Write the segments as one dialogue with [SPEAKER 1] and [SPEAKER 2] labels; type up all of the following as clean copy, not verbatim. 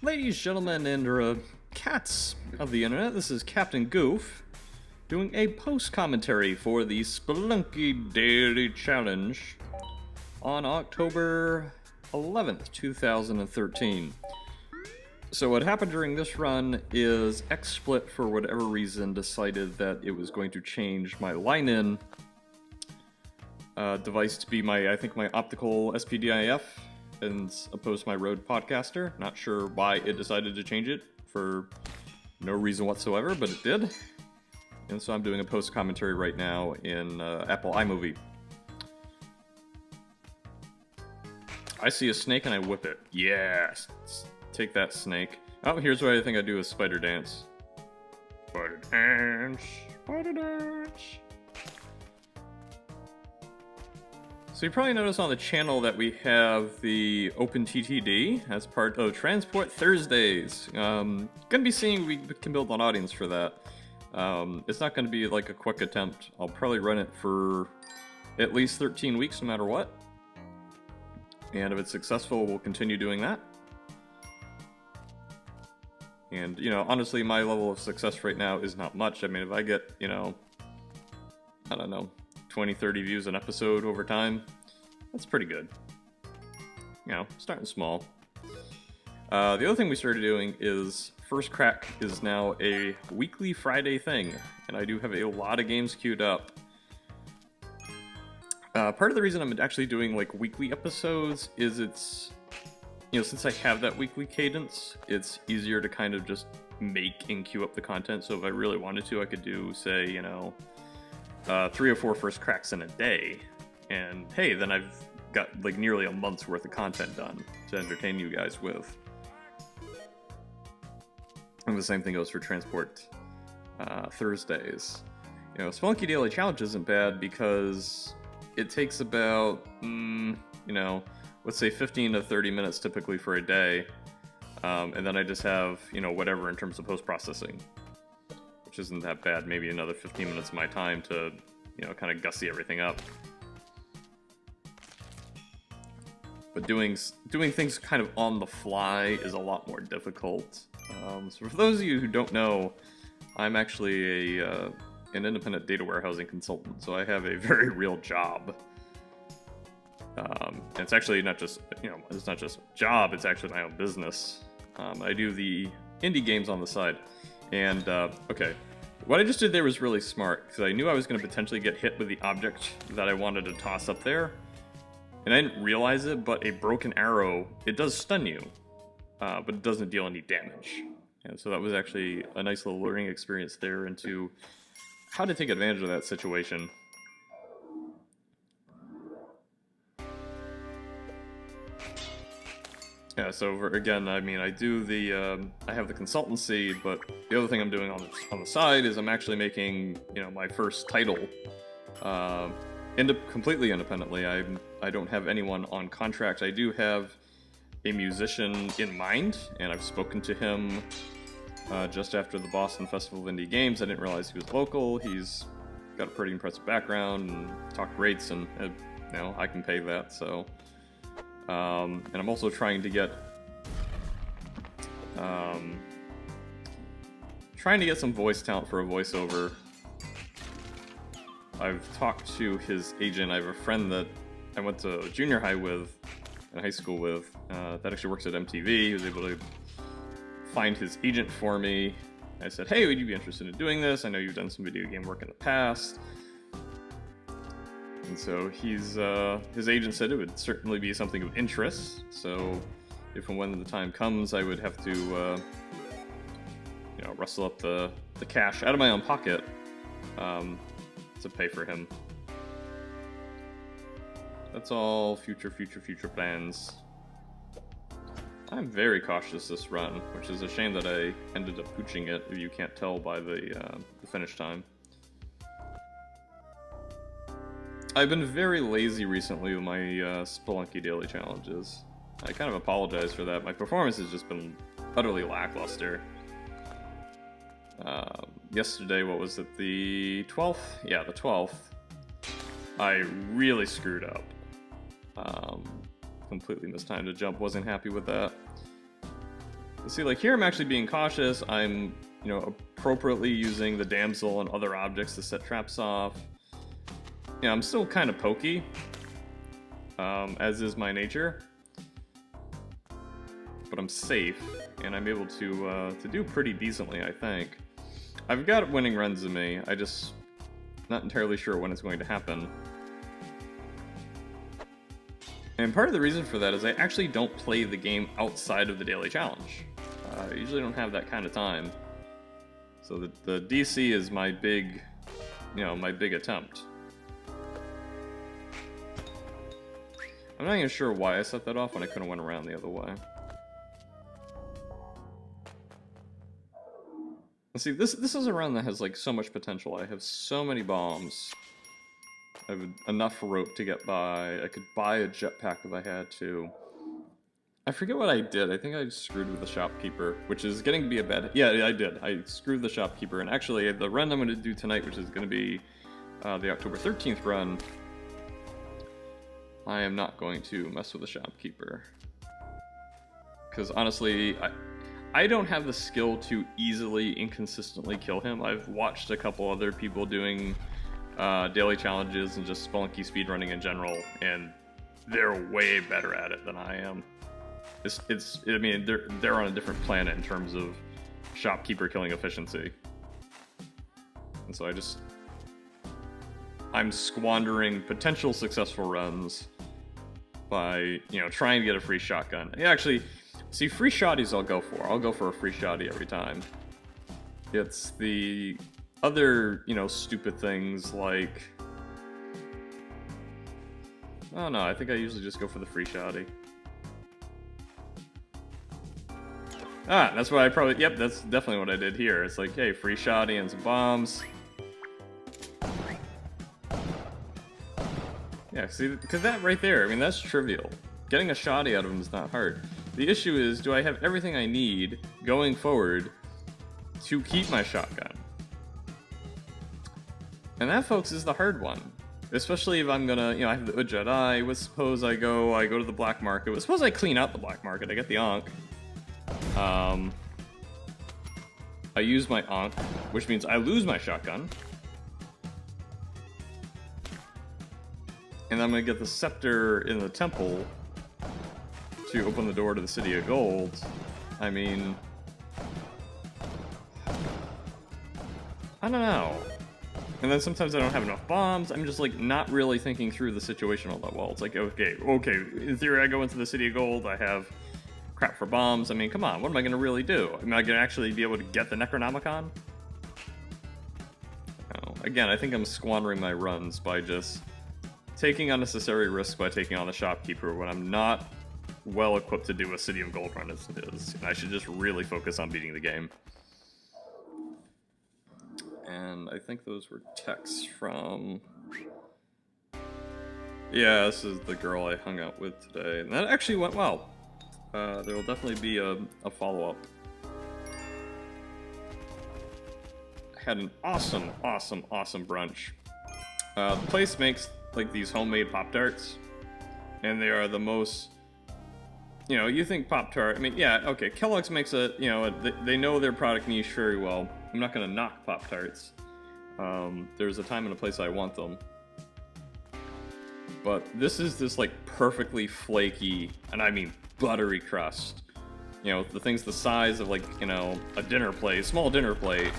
[SPEAKER 1] Ladies, gentlemen, and cats of the internet, this is Captain Goof doing a post commentary for the Spelunky Daily Challenge on October 11th, 2013. So what happened during this run is XSplit, for whatever reason, decided that it was going to change my line-in device to be my optical SPDIF as opposed to my Rode Podcaster. Not sure why it decided to change it for no reason whatsoever, but it did. And so I'm doing a post commentary right now in Apple iMovie. I see a snake and I whip it. Yes! Take that, snake. Oh, here's what I think I do with Spider Dance. Spider Dance! Spider Dance! So you probably noticed on the channel that we have the OpenTTD as part of Transport Thursdays. Gonna be seeing we can build an audience for that. It's not gonna be like a quick attempt. I'll probably run it for at least 13 weeks no matter what. And if it's successful, we'll continue doing that. And, you know, honestly, my level of success right now is not much. I mean, if I get, you know, I don't know, 20, 30 views an episode over time, that's pretty good. You know, starting small. The other thing we started doing is First Crack is now a weekly Friday thing, and I do have a lot of games queued up. Part of the reason I'm actually doing like weekly episodes is it's, you know, since I have that weekly cadence, it's easier to kind of just make and queue up the content. So if I really wanted to, I could do, say, you know, 3 or 4 first cracks in a day, and hey, then I've got like nearly a month's worth of content done to entertain you guys with. And the same thing goes for Transport Thursdays. You know, Spelunky Daily Challenge isn't bad because it takes about, you know, let's say 15 to 30 minutes typically for a day, and then I just have, you know, whatever in terms of post-processing, which isn't that bad. Maybe another 15 minutes of my time to, you know, kind of gussy everything up. But doing things kind of on the fly is a lot more difficult. So for those of you who don't know, I'm actually an independent data warehousing consultant, so I have a very real job. And it's actually not just, you know, it's not just a job, it's actually my own business. I do the indie games on the side. And, okay, what I just did there was really smart, because I knew I was going to potentially get hit with the object that I wanted to toss up there. And I didn't realize it, but a broken arrow, it does stun you, but it doesn't deal any damage. And so that was actually a nice little learning experience there into how to take advantage of that situation. Yeah, so again, I mean, I do the, I have the consultancy, but the other thing I'm doing on the side is I'm actually making, you know, my first title, completely independently. I don't have anyone on contract. I do have a musician in mind, and I've spoken to him just after the Boston Festival of Indie Games. I didn't realize he was local. He's got a pretty impressive background and talk rates, and you know, I can pay that, so. And I'm also trying to get some voice talent for a voiceover. I've talked to his agent. I have a friend that I went to junior high with, in high school with, that actually works at MTV. He was able to find his agent for me. I said, hey, would you be interested in doing this? I know you've done some video game work in the past. And so his agent said it would certainly be something of interest. So if and when the time comes, I would have to, you know, rustle up the cash out of my own pocket to pay for him. That's all future plans. I'm very cautious this run, which is a shame that I ended up pooching it, if you can't tell by the finish time. I've been very lazy recently with my Spelunky Daily Challenges. I kind of apologize for that. My performance has just been utterly lackluster. Yesterday, what was it, the 12th? Yeah, the 12th. I really screwed up. Completely mistimed a jump, wasn't happy with that. See, like here I'm actually being cautious. I'm, you know, appropriately using the damsel and other objects to set traps off. Yeah, I'm still kind of pokey, as is my nature. But I'm safe, and I'm able to do pretty decently, I think. I've got winning runs in me. I just not entirely sure when it's going to happen. And part of the reason for that is I actually don't play the game outside of the daily challenge. I usually don't have that kind of time. So the DC is my big, you know, my big attempt. I'm not even sure why I set that off when I could have went around the other way. See, this is a run that has like so much potential. I have so many bombs. I have enough rope to get by. I could buy a jetpack if I had to. I forget what I did. I think I screwed with the shopkeeper, which is getting to be a bad... Yeah, I did. I screwed the shopkeeper, and actually the run I'm going to do tonight, which is going to be the October 13th run, I am not going to mess with the shopkeeper. Because honestly, I don't have the skill to easily and consistently kill him. I've watched a couple other people doing daily challenges and just Spelunky speedrunning in general, and they're way better at it than I am. I mean, they're on a different planet in terms of shopkeeper killing efficiency. And so I'm squandering potential successful runs by, you know, trying to get a free shotgun. Yeah, actually, see, free shotties I'll go for. I'll go for a free shotty every time. It's the other, you know, stupid things like... Oh no, I think I usually just go for the free shotty. Ah, that's what I probably... Yep, that's definitely what I did here. It's like, hey, free shotty and some bombs. Yeah, see, because that right there, I mean, that's trivial. Getting a shotty out of him is not hard. The issue is, do I have everything I need going forward to keep my shotgun? And that, folks, is the hard one. Especially if I'm gonna, you know, I have the Ujjat. Let's suppose I go to the black market. Let's suppose I clean out the black market. I get the Ankh. I use my Ankh, which means I lose my shotgun. And I'm gonna get the scepter in the temple to open the door to the City of Gold. I mean... I don't know. And then sometimes I don't have enough bombs. I'm just like not really thinking through the situation all that well. It's like, okay, in theory I go into the City of Gold, I have crap for bombs. I mean, come on, what am I gonna really do? Am I gonna actually be able to get the Necronomicon? No. Again, I think I'm squandering my runs by just taking unnecessary risks by taking on the shopkeeper when I'm not well equipped to do a City of Gold run as it is. And I should just really focus on beating the game. And I think those were texts from... Yeah, this is the girl I hung out with today. And that actually went well. There will definitely be a follow-up. I had an awesome brunch. The place makes like these homemade Pop-Tarts. And they are the most... You know, you think Pop-Tart... I mean, yeah, okay, Kellogg's makes a... You know, they know their product niche very well. I'm not going to knock Pop-Tarts. There's a time and a place I want them. But this is this, like, perfectly flaky, and I mean buttery crust. You know, the thing's the size of, like, you know, a dinner plate, small dinner plate.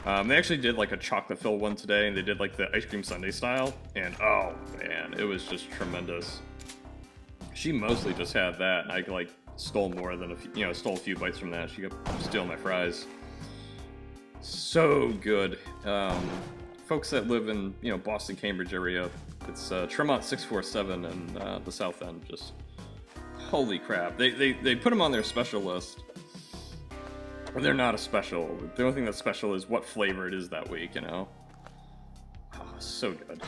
[SPEAKER 1] They actually did, like, a chocolate-filled one today, and they did, like, the ice cream sundae style. And, oh, man, it was just tremendous. She mostly just had that, and I, like, stole more than a few, you know, stole a few bites from that. She kept stealing my fries. So good. Folks that live in, you know, Boston, Cambridge area, it's Tremont 647 and the South End. Just holy crap! They put them on their special list. Or they're not a special. The only thing that's special is what flavor it is that week. You know. Oh, so good.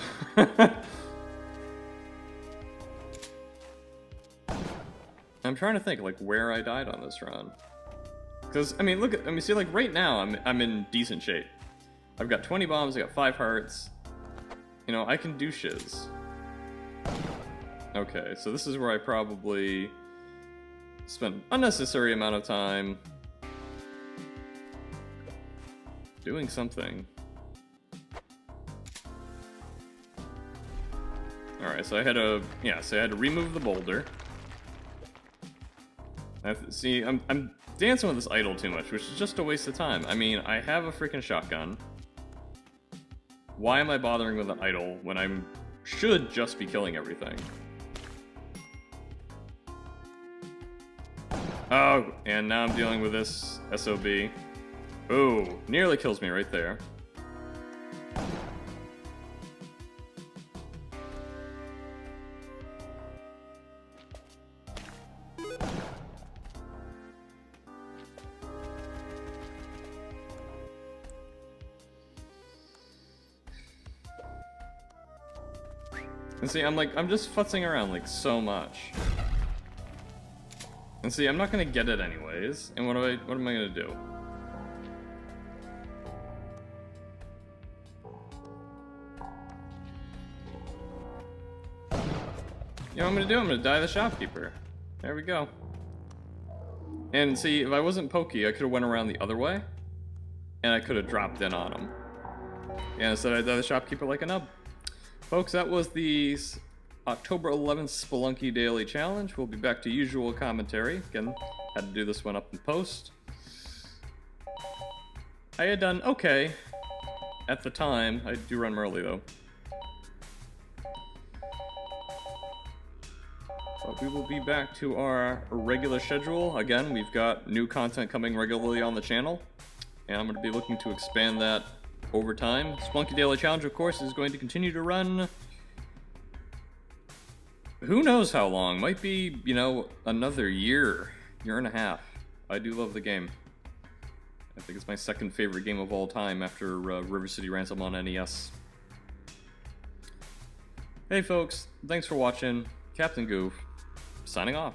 [SPEAKER 1] I'm trying to think like where I died on this run. Because, I mean, see, like, right now, I'm in decent shape. I've got 20 bombs, I got 5 hearts. You know, I can do shiz. Okay, so this is where I probably spent unnecessary amount of time doing something. Alright, so I had to, remove the boulder. See, I'm dancing with this idol too much, which is just a waste of time. I mean, I have a freaking shotgun. Why am I bothering with an idol when I should just be killing everything? Oh, and now I'm dealing with this SOB. Ooh, nearly kills me right there. And see, I'm just futzing around like so much. And see, I'm not gonna get it anyways. And what am I gonna do? You know what I'm gonna do? I'm gonna die the shopkeeper. There we go. And see, if I wasn't pokey, I could have went around the other way. And I could have dropped in on him. Yeah, instead I die the shopkeeper like a nub. Folks, that was the October 11th Spelunky Daily Challenge. We'll be back to usual commentary. Again, had to do this one up in post. I had done okay at the time. I do run early though. But we will be back to our regular schedule. Again, we've got new content coming regularly on the channel. And I'm going to be looking to expand that over time. Spelunky Daily Challenge, of course, is going to continue to run. Who knows how long? Might be, you know, another year and a half. I do love the game. I think it's my second favorite game of all time after River City Ransom on NES. Hey folks, thanks for watching. Captain Goof, signing off.